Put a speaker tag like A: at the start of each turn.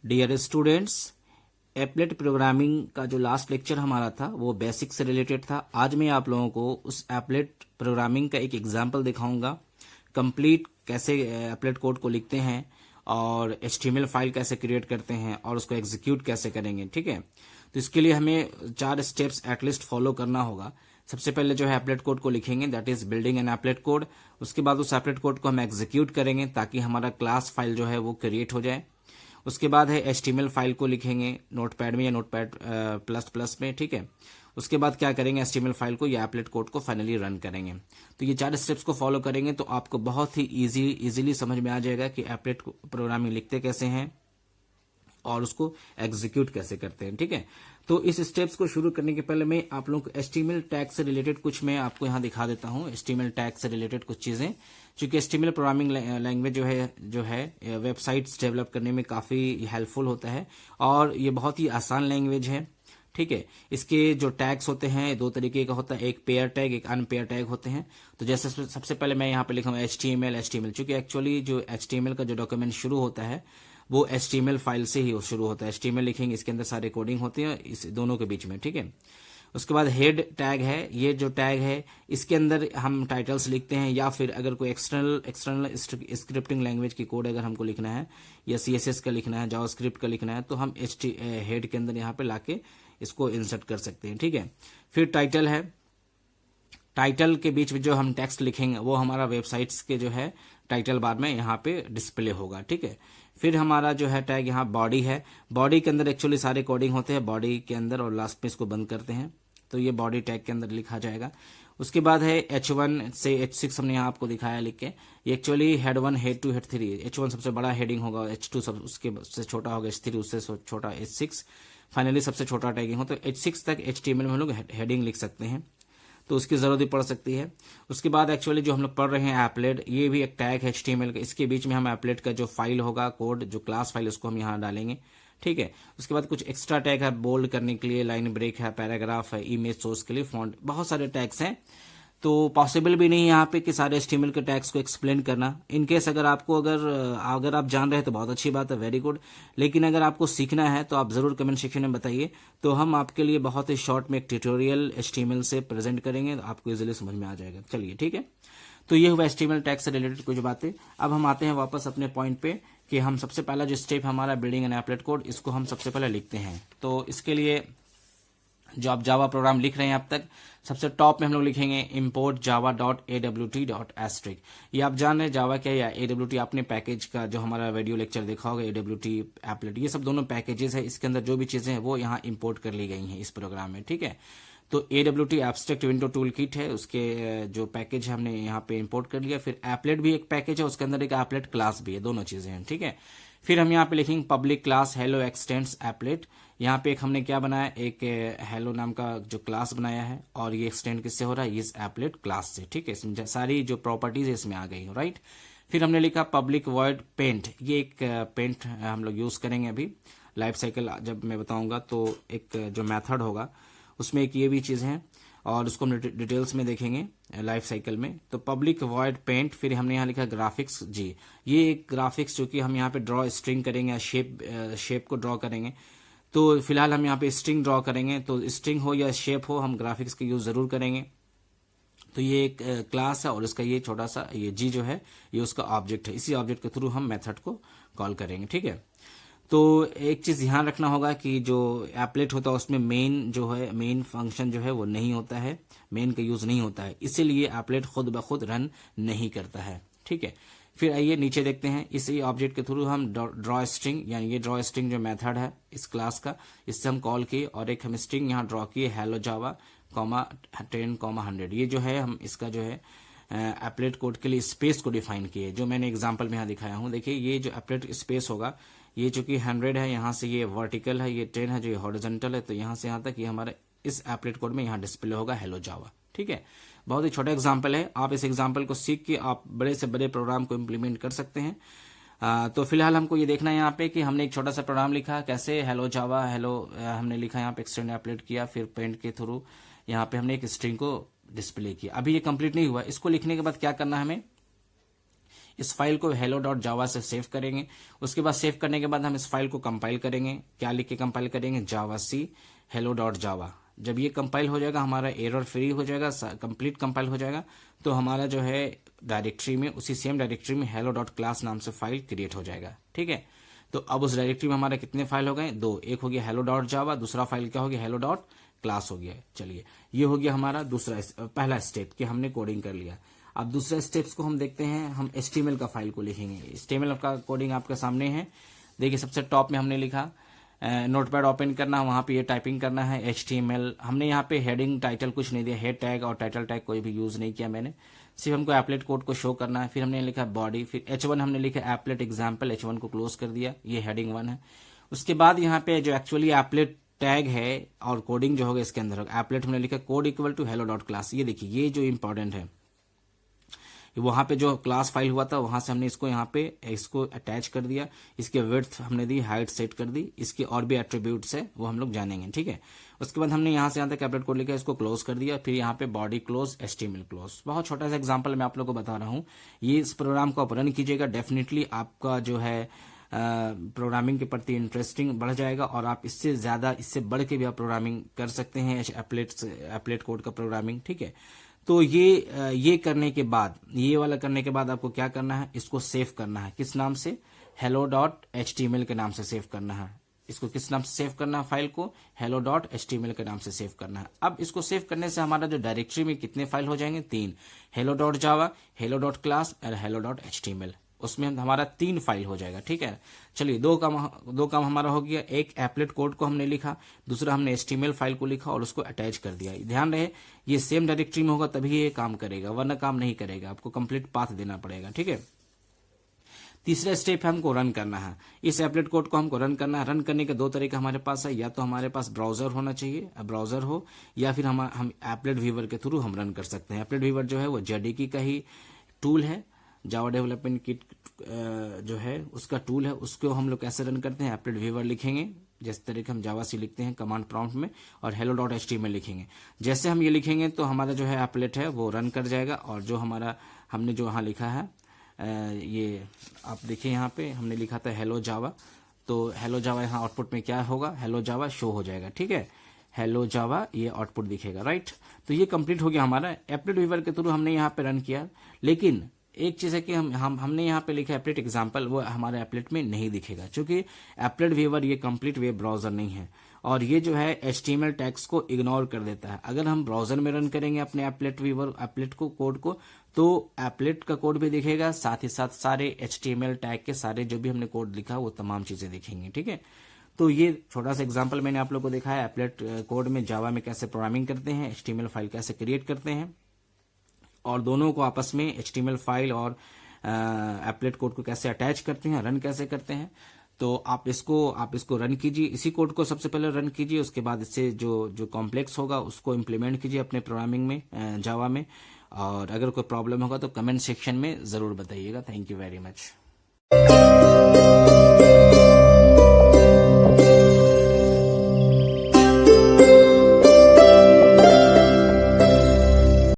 A: Dear students, applet programming का जो last lecture हमारा था वो बेसिक से रिलेटेड था। आज मैं आप लोगों को उस एप्लेट प्रोग्रामिंग का एक एग्जाम्पल दिखाऊंगा। कंप्लीट कैसे एप्लेट कोड को लिखते हैं और HTML फाइल कैसे क्रिएट करते हैं और उसको एग्जीक्यूट कैसे करेंगे। ठीक है, तो इसके लिए हमें 4 स्टेप्स एटलीस्ट फॉलो करना होगा। सबसे पहले जो है एप्लेट कोड को लिखेंगे, that is building an applet code. उसके बाद उस एप्लेट कोड को हम एग्जीक्यूट करेंगे ताकि हमारा क्लास फाइल जो है वो क्रिएट हो जाए। उसके बाद है HTML फाइल को लिखेंगे नोटपैड में या नोटपैड प्लस प्लस में। ठीक है, उसके बाद क्या करेंगे, HTML फाइल को या एप्लेट कोड को फाइनली रन करेंगे। तो ये 4 स्टेप्स को फॉलो करेंगे तो आपको बहुत ही इजीली समझ में आ जाएगा कि एप्लेट प्रोग्रामिंग लिखते कैसे हैं और उसको एग्जीक्यूट कैसे करते हैं। ठीक है, तो इस स्टेप्स को शुरू करने के पहले मैं आप लोगों को HTML टैग से रिलेटेड कुछ मैं आपको यहाँ दिखा देता हूँ। HTML टैग से रिलेटेड कुछ चीजें, क्योंकि HTML प्रोग्रामिंग लैंग्वेज जो है वेबसाइट्स डेवलप करने में काफी हेल्पफुल होता है और ये बहुत ही आसान लैंग्वेज है। ठीक है, इसके जो टैग्स होते हैं 2 तरीके का होता है, एक पेयर टैग, एक अनपेयर टैग होते हैं। तो जैसे सबसे पहले मैं यहाँ पे लिखूंगा HTML, क्योंकि एक्चुअली जो HTML का जो डॉक्यूमेंट शुरू होता है वो HTML फाइल से ही शुरू होता है। HTML लिखेंगे, इसके अंदर सारे कोडिंग होती है इस दोनों के बीच में। ठीक है, उसके बाद हेड टैग है, ये जो टैग है इसके अंदर हम टाइटल्स लिखते हैं, या फिर अगर कोई एक्सटर्नल स्क्रिप्टिंग लैंग्वेज की कोड अगर हमको लिखना है या CSS का लिखना है, जावास्क्रिप्ट का लिखना है, तो हम हेड के अंदर यहाँ पे लाके इसको इंसर्ट कर सकते हैं। ठीक है, फिर टाइटल है, टाइटल के बीच में जो हम टेक्स्ट लिखेंगे वो हमारा वेबसाइट्स के जो है टाइटल बार में यहाँ पे डिस्प्ले होगा। ठीक है, फिर हमारा जो है टैग यहाँ बॉडी है, बॉडी के अंदर एक्चुअली सारे कोडिंग होते हैं बॉडी के अंदर, और लास्ट में इसको बंद करते हैं तो ये बॉडी टैग के अंदर लिखा जाएगा। उसके बाद है H1 से H6 हमने यहाँ आपको दिखाया लिख के, ये actually head 1, head 2, head 3। H1 सबसे बड़ा हेडिंग होगा, H2 सब उसके से छोटा होगा, H3 उससे छोटा, H6 फाइनली सबसे छोटा टैगिंग हो। तो H6 तक HTML में हम लोग हेडिंग लिख सकते हैं, तो उसकी जरूरत भी पड़ सकती है। उसके बाद एक्चुअली जो हम लोग पढ़ रहे हैं एप्लेट, ये भी एक टैग है HTML का, इसके बीच में हम एप्लेट का जो फाइल होगा कोड, जो क्लास फाइल, उसको हम यहाँ डालेंगे। ठीक है, उसके बाद कुछ एक्स्ट्रा टैग है बोल्ड करने के लिए, लाइन ब्रेक है, पैराग्राफ है, इमेज सोर्स के लिए फॉन्ट, बहुत सारे टैग्स हैं। तो पॉसिबल भी नहीं है यहाँ पे कि सारे HTML के टैग्स को एक्सप्लेन करना। इनकेस अगर आप जान रहे हैं तो बहुत अच्छी बात है, वेरी गुड। लेकिन अगर आपको सीखना है तो आप जरूर कमेंट सेक्शन में बताइए, तो हम आपके लिए बहुत ही शॉर्ट में एक ट्यूटोरियल HTML से प्रेजेंट करेंगे, तो आपको इजीली समझ में आ जाएगा। चलिए ठीक है, तो ये हुआ HTML टैग से रिलेटेड कुछ बातें। अब हम आते हैं वापस अपने पॉइंट पे कि हम सबसे पहला जो स्टेप हमारा बिल्डिंग एन एप्लेट कोड, इसको हम सबसे पहले लिखते हैं। तो इसके लिए जो आप जावा प्रोग्राम लिख रहे हैं अब तक, सबसे टॉप में हम लोग लिखेंगे import java.awt.asterisk। ये आप जान रहे हैं जावा क्या है, या AWT आपने पैकेज का जो हमारा वीडियो लेक्चर देखा होगा, AWT एप्लेट, ये सब दोनों पैकेजेस है, इसके अंदर जो भी चीजें हैं वो यहाँ इंपोर्ट कर ली गई हैं इस प्रोग्राम में। ठीक है, तो AWT abstract window tool kit है, उसके जो पैकेज है हमने यहाँ पे इंपोर्ट कर लिया। फिर एप्लेट भी एक पैकेज है, उसके अंदर एक एप्लेट क्लास भी है, दोनों चीजें हैं। ठीक है, फिर हम यहाँ पे लिखेंगे public class hello x tends applet. यहाँ पे एक हमने क्या बनाया, एक हेलो नाम का जो क्लास बनाया है, और ये एक्सटेंड किससे हो रहा है, इस एप्लेट क्लास से। ठीक है, इसमें सारी जो प्रॉपर्टीज है इसमें आ गई हो, राइट। फिर हमने लिखा पब्लिक वॉइड पेंट, ये एक पेंट हम लोग यूज करेंगे अभी लाइफ साइकिल जब मैं बताऊंगा, तो एक जो मेथड होगा उसमें एक ये भी चीज है, और उसको हम डिटेल्स में देखेंगे लाइफ साइकिल में। तो पब्लिक वॉइड पेंट, फिर हमने यहाँ लिखा ग्राफिक्स जी, ये एक ग्राफिक्स जो कि हम यहाँ पे ड्रॉ स्ट्रिंग करेंगे या शेप को ड्रॉ करेंगे। तो फिलहाल हम यहाँ पे स्ट्रिंग ड्रॉ करेंगे, तो स्ट्रिंग हो या शेप हो हम ग्राफिक्स का यूज जरूर करेंगे। तो ये एक क्लास है और इसका ये छोटा सा ये जी जो है ये उसका ऑब्जेक्ट है, इसी ऑब्जेक्ट के थ्रू हम मेथड को कॉल करेंगे। ठीक है, तो एक चीज ध्यान रखना होगा कि जो एप्लेट होता है उसमें मेन फंक्शन जो है वो नहीं होता है, मेन का यूज नहीं होता है, इसीलिए एप्लेट खुद ब खुद रन नहीं करता है। ठीक है, फिर आइए नीचे देखते हैं, इसी ऑब्जेक्ट के थ्रू हम ड्रॉ स्ट्रिंग, यानी ये ड्रॉ स्ट्रिंग जो मेथड है इस क्लास का, इससे हम कॉल किए और एक हम स्ट्रिंग यहाँ ड्रॉ किए हेलो जावा 10,100। ये जो है हम इसका जो है एप्लेट कोड के लिए स्पेस को डिफाइन किए, जो मैंने एग्जांपल में यहाँ दिखाया हूँ। देखिए ये जो एप्लेट स्पेस होगा, ये चूंकि 100 है, यहाँ से ये वर्टिकल है, ये 10 है जो ये हॉरिजॉन्टल है, तो यहाँ से यहाँ तक ये हमारे इस एप्लेट कोड में यहाँ डिस्प्ले होगा हेलो जावा। ठीक है, बहुत ही छोटा एग्जांपल है, आप इस एग्जांपल को सीख के आप बड़े से बड़े प्रोग्राम को इम्प्लीमेंट कर सकते हैं। तो फिलहाल हमको ये देखना है यहाँ पे कि हमने एक छोटा सा प्रोग्राम लिखा कैसे, हेलो जावा हेलो हमने लिखा, यहाँ पे एक्सटेंड एप्लेट किया, फिर पेंट के थ्रू यहाँ पे हमने एक स्ट्रिंग को डिस्प्ले किया। अभी ये कंप्लीट नहीं हुआ, इसको लिखने के बाद क्या करना है हमें, इस फाइल को hello.java से सेव करेंगे। उसके बाद सेव करने के बाद हम इस फाइल को कंपाइल करेंगे। क्या लिख के कंपाइल करेंगे? जावाc hello.java। जब ये कंपाइल हो जाएगा, हमारा एरर फ्री हो जाएगा, कंप्लीट कंपाइल हो जाएगा, तो हमारा जो है डायरेक्टरी में, उसी सेम डायरेक्टरी में hello.class नाम से फाइल क्रिएट हो जाएगा। ठीक है, तो अब उस डायरेक्टरी में हमारे कितने फाइल हो गए? 2। एक हो गया hello.java, दूसरा फाइल क्या हो गया? hello.class हो गया। चलिए, ये हो गया हमारा पहला स्टेप कि हमने कोडिंग कर लिया। अब दूसरे स्टेप्स को हम देखते हैं। हम HTML का फाइल को लिखेंगे। HTML का कोडिंग आपके सामने है। देखिए, सबसे टॉप में हमने लिखा, नोटपैड ओपन करना, वहां पे ये टाइपिंग करना है HTML। हमने यहाँ पे हेडिंग टाइटल कुछ नहीं दिया, हेड टैग और टाइटल टैग कोई भी यूज नहीं किया मैंने, सिर्फ हमको एप्लेट कोड को शो करना है। फिर हमने लिखा बॉडी, फिर H1 हमने लिखा एप्लेट एग्जाम्पल, H1 को क्लोज कर दिया, ये हेडिंग 1 है। उसके बाद यहाँ पे जो एक्चुअली एप्लेट टैग है और कोडिंग जो होगा इसके अंदर एप्लेट हमने लिखा कोड इक्वल टू hello.class। ये देखिए, ये जो इंपॉर्टेंट है, वहां पे जो क्लास फाइल हुआ था वहां से हमने इसको यहाँ पे इसको अटैच कर दिया। इसके विड्थ हमने दी, हाइट सेट कर दी, इसके और भी एट्रीब्यूट्स है वो हम लोग जानेंगे। ठीक है, उसके बाद हमने यहाँ से यहाँ तक एप्लेट कोड लिखा, इसको क्लोज कर दिया। फिर यहाँ पे बॉडी क्लोज, HTML क्लोज। बहुत छोटा सा एग्जाम्पल मैं आप लोग को बता रहा हूँ। ये इस प्रोग्राम को आप रन कीजिएगा, डेफिनेटली आपका जो है प्रोग्रामिंग के प्रति इंटरेस्टिंग बढ़ जाएगा और आप इससे ज्यादा, इससे बढ़ के भी आप प्रोग्रामिंग कर सकते हैं, एप्लेट कोड का प्रोग्रामिंग। ठीक है, तो ये करने के बाद, ये वाला करने के बाद आपको क्या करना है? इसको सेव करना है। किस नाम से? hello.html के नाम से सेव करना है। इसको किस नाम से सेव करना है? फाइल को hello.html के नाम से सेव करना है। अब इसको सेव करने से हमारा जो डायरेक्टरी में कितने फाइल हो जाएंगे? 3। hello.java, hello.class और hello.html। उसमें हमारा 3 फाइल हो जाएगा। ठीक है, चलिए, दो काम हमारा हो गया। एक एप्लेट कोड को हमने लिखा, दूसरा हमने HTML फाइल को लिखा और उसको अटैच कर दिया। ध्यान रहे, ये सेम डायरेक्टरी में होगा तभी ये काम करेगा, वरना काम नहीं करेगा, आपको कंप्लीट पाथ देना पड़ेगा। ठीक है, तीसरा स्टेप है हमको रन करना है। इस एप्लेट कोड को हमको रन करना है। रन करने के 2 तरीका हमारे पास है, या तो हमारे पास ब्राउजर होना चाहिए, ब्राउजर हो, या फिर हम एप्लेट व्यूवर के थ्रू हम रन कर सकते हैं। एप्लेट व्यूवर जो है वो JDK का ही टूल है, जावा डेवलपमेंट किट जो है उसका टूल है। उसको हम लोग कैसे रन करते हैं? एप्लेट व्यूवर लिखेंगे, जिस तरीके हम जावा से लिखते हैं कमांड प्रॉम्प्ट में, और hello.html लिखेंगे। जैसे हम ये लिखेंगे तो हमारा जो है एप्लेट है वो रन कर जाएगा। और जो हमारा हमने जो यहाँ लिखा है, ये आप देखिए, यहाँ पे हमने लिखा था hello java, तो hello java यहाँ आउटपुट में क्या होगा? hello java शो हो जाएगा। ठीक है, hello java ये आउटपुट दिखेगा। राइट, तो ये कंप्लीट हो गया हमारा। एप्लेट व्यूवर के थ्रू हमने यहाँ पे रन किया, लेकिन एक चीज है कि हमने यहाँ पे लिखा एप्लेट एग्जाम्पल, वो हमारे एप्लेट में नहीं दिखेगा, क्योंकि एप्लेट व्यूवर ये कंप्लीट वेब ब्राउजर नहीं है और ये जो है HTML टैग्स को इग्नोर कर देता है। अगर हम ब्राउजर में रन करेंगे अपने एप्लेट व्यूवर एप्लेट को कोड को, तो एप्लेट का कोड भी दिखेगा, साथ ही साथ सारे HTML टैग के सारे जो भी हमने कोड लिखा वो तमाम चीजें दिखेंगी। ठीक है, तो ये छोटा सा एग्जाम्पल मैंने आप लोग को दिखाया एप्लेट कोड में जावा में कैसे प्रोग्रामिंग करते हैं, HTML फाइल कैसे क्रिएट करते हैं, और दोनों को आपस में HTML फाइल और एप्लेट कोड को कैसे अटैच करते हैं, रन कैसे करते हैं। तो आप इसको रन कीजिए, इसी कोड को सबसे पहले रन कीजिए, उसके बाद इससे जो कॉम्प्लेक्स होगा उसको इम्प्लीमेंट कीजिए अपने प्रोग्रामिंग में, जावा में। और अगर कोई प्रॉब्लम होगा तो कमेंट सेक्शन में जरूर बताइएगा। Thank you very much.